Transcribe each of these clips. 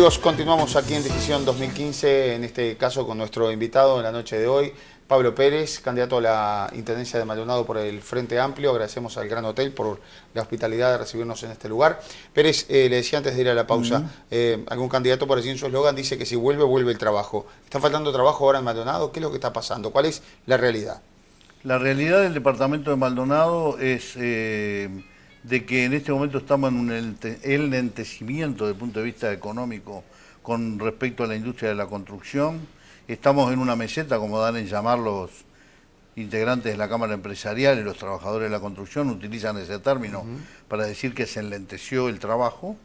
Amigos, continuamos aquí en Decisión 2015, en este caso con nuestro invitado en la noche de hoy, Pablo Pérez, candidato a la Intendencia de Maldonado por el Frente Amplio. Agradecemos al Gran Hotel por la hospitalidad de recibirnos en este lugar. Pérez, le decía antes de ir a la pausa, algún candidato por allí en su eslogan dice que si vuelve, vuelve el trabajo. ¿Está faltando trabajo ahora en Maldonado? ¿Qué es lo que está pasando? ¿Cuál es la realidad? La realidad del departamento de Maldonado es de que en este momento estamos en un enlentecimiento desde el punto de vista económico con respecto a la industria de la construcción. Estamos en una meseta, como dan en llamar los integrantes de la Cámara Empresarial y los trabajadores de la construcción, utilizan ese término para decir que se enlenteció el trabajo.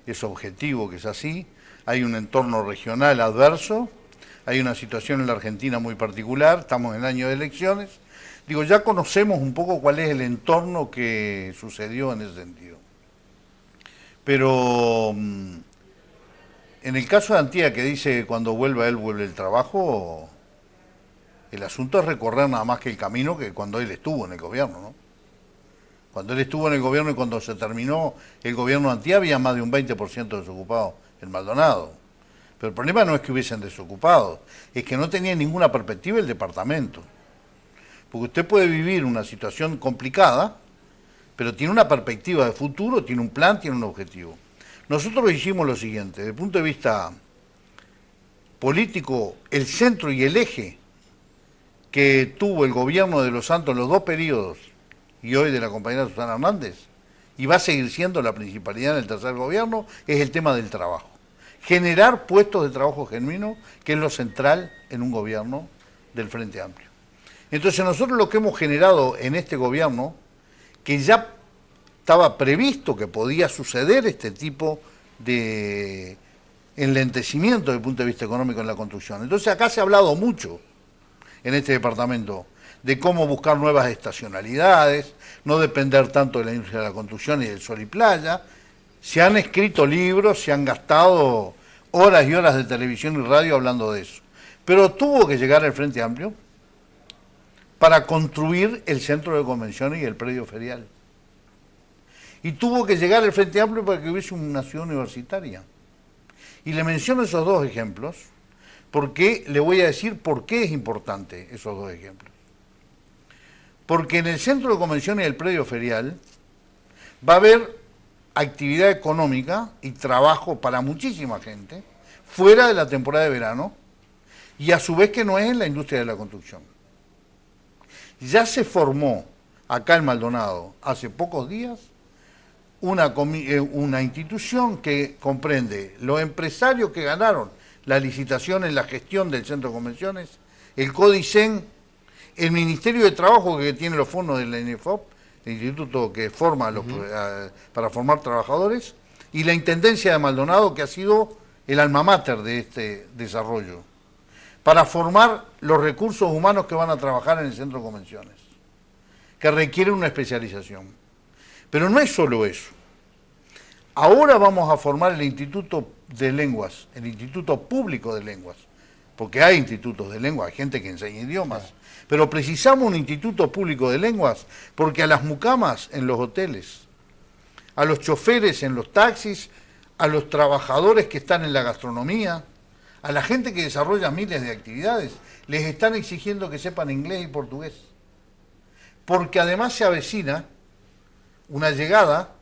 Es objetivo que es así. Hay un entorno regional adverso, hay una situación en la Argentina muy particular, estamos en año de elecciones. Digo, ya conocemos un poco cuál es el entorno que sucedió en ese sentido. Pero en el caso de Antía, que dice cuando vuelva él, vuelve el trabajo, el asunto es recorrer nada más que el camino que cuando él estuvo en el gobierno, ¿no? Cuando él estuvo en el gobierno y cuando se terminó el gobierno de Antía, había más de un 20% desocupados en Maldonado. Pero el problema no es que hubiesen desocupado, es que no tenía ninguna perspectiva el departamento. Porque usted puede vivir una situación complicada, pero tiene una perspectiva de futuro, tiene un plan, tiene un objetivo. Nosotros hicimos lo siguiente, desde el punto de vista político, el centro y el eje que tuvo el gobierno de Los Santos en los dos periodos, y hoy de la compañera Susana Hernández, y va a seguir siendo la principalidad en el tercer gobierno, es el tema del trabajo. Generar puestos de trabajo genuino, que es lo central en un gobierno del Frente Amplio. Entonces nosotros lo que hemos generado en este gobierno, que ya estaba previsto que podía suceder este tipo de enlentecimiento desde el punto de vista económico en la construcción. Entonces acá se ha hablado mucho en este departamento de cómo buscar nuevas estacionalidades, no depender tanto de la industria de la construcción y del sol y playa. Se han escrito libros, se han gastado horas y horas de televisión y radio hablando de eso. Pero tuvo que llegar el Frente Amplio para construir el centro de convenciones y el predio ferial. Y tuvo que llegar el Frente Amplio para que hubiese una ciudad universitaria. Y le menciono esos dos ejemplos, porque le voy a decir por qué es importante esos dos ejemplos. Porque en el centro de convenciones y el predio ferial va a haber actividad económica y trabajo para muchísima gente, fuera de la temporada de verano, y a su vez que no es en la industria de la construcción. Ya se formó acá en Maldonado hace pocos días una institución que comprende los empresarios que ganaron la licitación en la gestión del centro de convenciones, el CODICEN, el Ministerio de Trabajo que tiene los fondos del INEFOP, el instituto que forma para formar trabajadores, y la Intendencia de Maldonado, que ha sido el alma mater de este desarrollo, para formar los recursos humanos que van a trabajar en el centro de convenciones, que requieren una especialización. Pero no es solo eso. Ahora vamos a formar el Instituto de Lenguas, el Instituto Público de Lenguas, porque hay institutos de lengua, hay gente que enseña idiomas, pero precisamos un Instituto Público de Lenguas porque a las mucamas en los hoteles, a los choferes en los taxis, a los trabajadores que están en la gastronomía, a la gente que desarrolla miles de actividades, les están exigiendo que sepan inglés y portugués. Porque además se avecina una llegada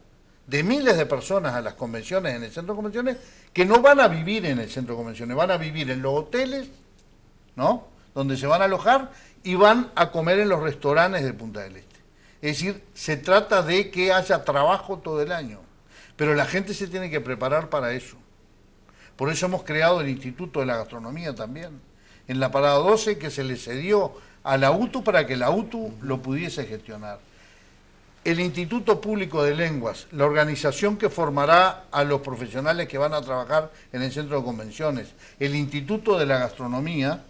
de miles de personas a las convenciones en el centro de convenciones que no van a vivir en el centro de convenciones, van a vivir en los hoteles, ¿no?, donde se van a alojar y van a comer en los restaurantes de Punta del Este. Es decir, se trata de que haya trabajo todo el año, pero la gente se tiene que preparar para eso. Por eso hemos creado el Instituto de la Gastronomía también, en la Parada 12, que se le cedió a la UTU para que la UTU lo pudiese gestionar. El Instituto Público de Lenguas, la organización que formará a los profesionales que van a trabajar en el centro de convenciones, el Instituto de la Gastronomía,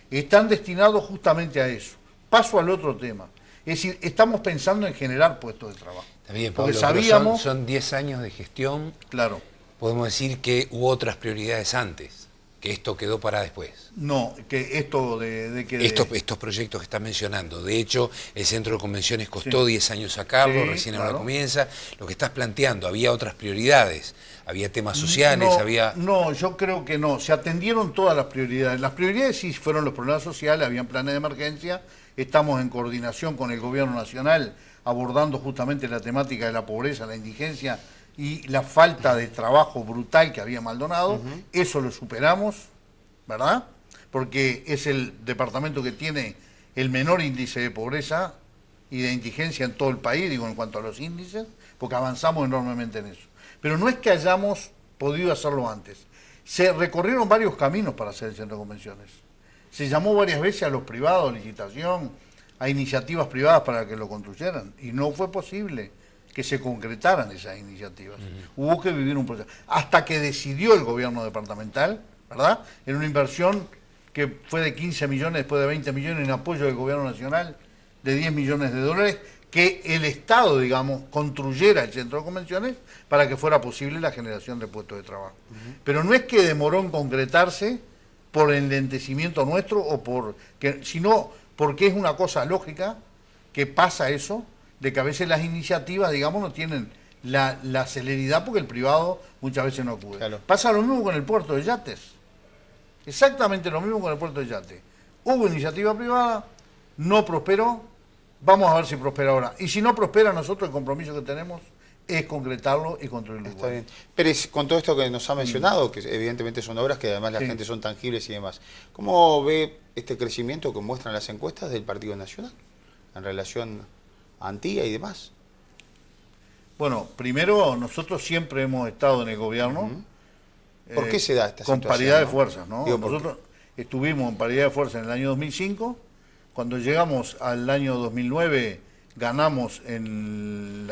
están destinados justamente a eso. Paso al otro tema. Es decir, estamos pensando en generar puestos de trabajo. Está bien, Pablo, porque sabíamos, son 10 años de gestión. Claro. Podemos decir que hubo otras prioridades antes. que esto quedó para después. No, que esto Estos proyectos que está mencionando. De hecho, el centro de convenciones costó 10 años sacarlo, recién ahora comienza. Lo que estás planteando, había otras prioridades, había temas sociales, No, yo creo que no. Se atendieron todas las prioridades. Las prioridades sí fueron los problemas sociales, habían planes de emergencia. Estamos en coordinación con el gobierno nacional abordando justamente la temática de la pobreza, la indigencia y la falta de trabajo brutal que había Maldonado. Eso lo superamos, ¿verdad? Porque es el departamento que tiene el menor índice de pobreza y de indigencia en todo el país, digo, en cuanto a los índices, porque avanzamos enormemente en eso. Pero no es que hayamos podido hacerlo antes. Se recorrieron varios caminos para hacer el centro de convenciones. Se llamó varias veces a los privados, licitación, a iniciativas privadas para que lo construyeran, y no fue posible que se concretaran esas iniciativas. Hubo que vivir un proceso. Hasta que decidió el gobierno departamental, ¿verdad?, en una inversión que fue de 15 millones, después de 20 millones en apoyo del gobierno nacional, de 10 millones de dólares, que el Estado, digamos, construyera el centro de convenciones para que fuera posible la generación de puestos de trabajo. Pero no es que demoró en concretarse por enlentecimiento nuestro, sino porque es una cosa lógica que pasa eso, de que a veces las iniciativas, digamos, no tienen la celeridad porque el privado muchas veces no acude. Claro. Pasa lo mismo con el puerto de yates. Exactamente lo mismo con el puerto de yates. Hubo iniciativa privada, no prosperó, vamos a ver si prospera ahora. Y si no prospera, nosotros el compromiso que tenemos es concretarlo y construirlo. Está bien. Pérez, con todo esto que nos ha mencionado, que evidentemente son obras que además la gente son tangibles y demás, ¿cómo ve este crecimiento que muestran las encuestas del Partido Nacional en relación a Antía y demás? Bueno, primero, nosotros siempre hemos estado en el gobierno. ¿Por qué se da esta situación? Con paridad de fuerzas, ¿no? Digo, nosotros estuvimos en paridad de fuerzas en el año 2005, cuando llegamos al año 2009 ganamos en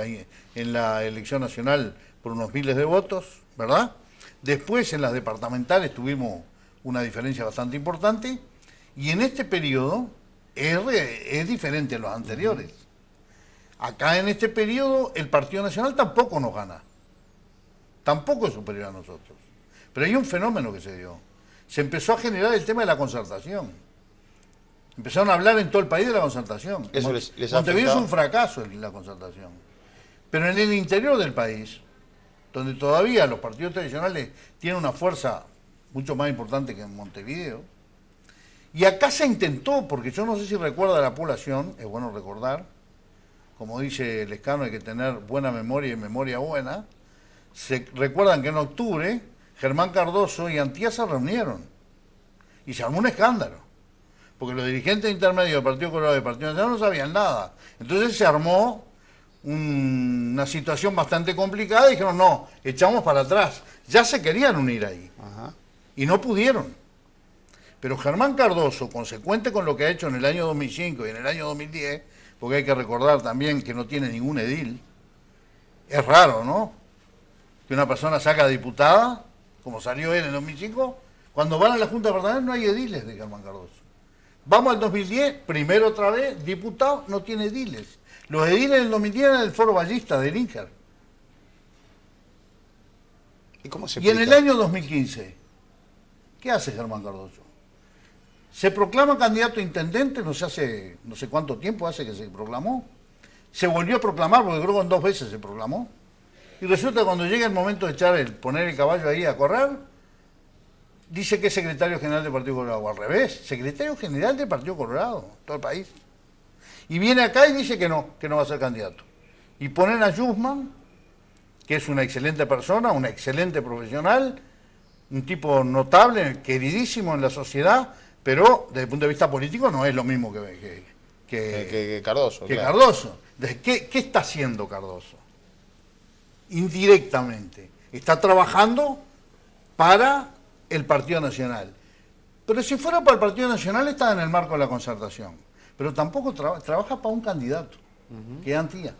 la elección nacional por unos miles de votos, ¿verdad? Después en las departamentales tuvimos una diferencia bastante importante, y en este periodo es diferente a los anteriores. Acá en este periodo el Partido Nacional tampoco nos gana, tampoco es superior a nosotros. Pero hay un fenómeno que se dio. Se empezó a generar el tema de la concertación. Empezaron a hablar en todo el país de la concertación. Eso les ha Montevideo es un fracaso en la concertación. Pero en el interior del país, donde todavía los partidos tradicionales tienen una fuerza mucho más importante que en Montevideo, y acá se intentó, porque yo no sé si recuerda la población, es bueno recordar, como dice Lescano, hay que tener buena memoria y memoria buena. Se recuerdan que en octubre Germán Cardoso y Antía se reunieron y se armó un escándalo, porque los dirigentes intermedios del Partido Colorado y del Partido Nacional no sabían nada. Entonces se armó una situación bastante complicada y dijeron, no, echamos para atrás. Ya se querían unir ahí y no pudieron. Pero Germán Cardoso, consecuente con lo que ha hecho en el año 2005 y en el año 2010, porque hay que recordar también que no tiene ningún edil, es raro, ¿no?, que una persona saca diputada, como salió él en el 2005, cuando van a la Junta Departamental no hay ediles de Germán Cardoso. Vamos al 2010, primero otra vez, diputado, no tiene ediles. Los ediles del 2010 eran el Foro Ballista de Inger. ¿Y en el año 2015, ¿qué hace Germán Cardoso? Se proclama candidato a intendente, no sé cuánto tiempo hace que se proclamó. Se volvió a proclamar, porque creo que en 2 veces se proclamó. Y resulta que cuando llega el momento de poner el caballo ahí a correr, dice que es secretario general del Partido Colorado. O al revés, secretario general del Partido Colorado, todo el país. Y viene acá y dice que no va a ser candidato. Y ponen a Yusman, que es una excelente persona, una excelente profesional, un tipo notable, queridísimo en la sociedad, pero desde el punto de vista político no es lo mismo que Cardoso. Que claro. Cardoso. ¿Qué está haciendo Cardoso? Indirectamente. Está trabajando para el Partido Nacional. Pero si fuera para el Partido Nacional está en el marco de la concertación. Pero tampoco trabaja para un candidato, que es Antía.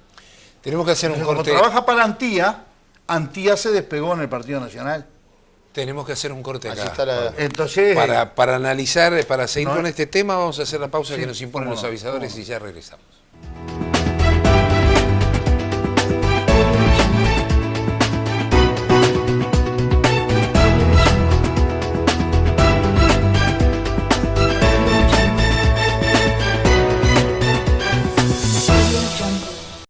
Tenemos que hacer un corte. Cuando trabaja para Antía se despegó en el Partido Nacional. Tenemos que hacer un corte acá. Entonces, para analizar, para seguir con este tema, vamos a hacer la pausa que nos imponen los avisadores y ya regresamos.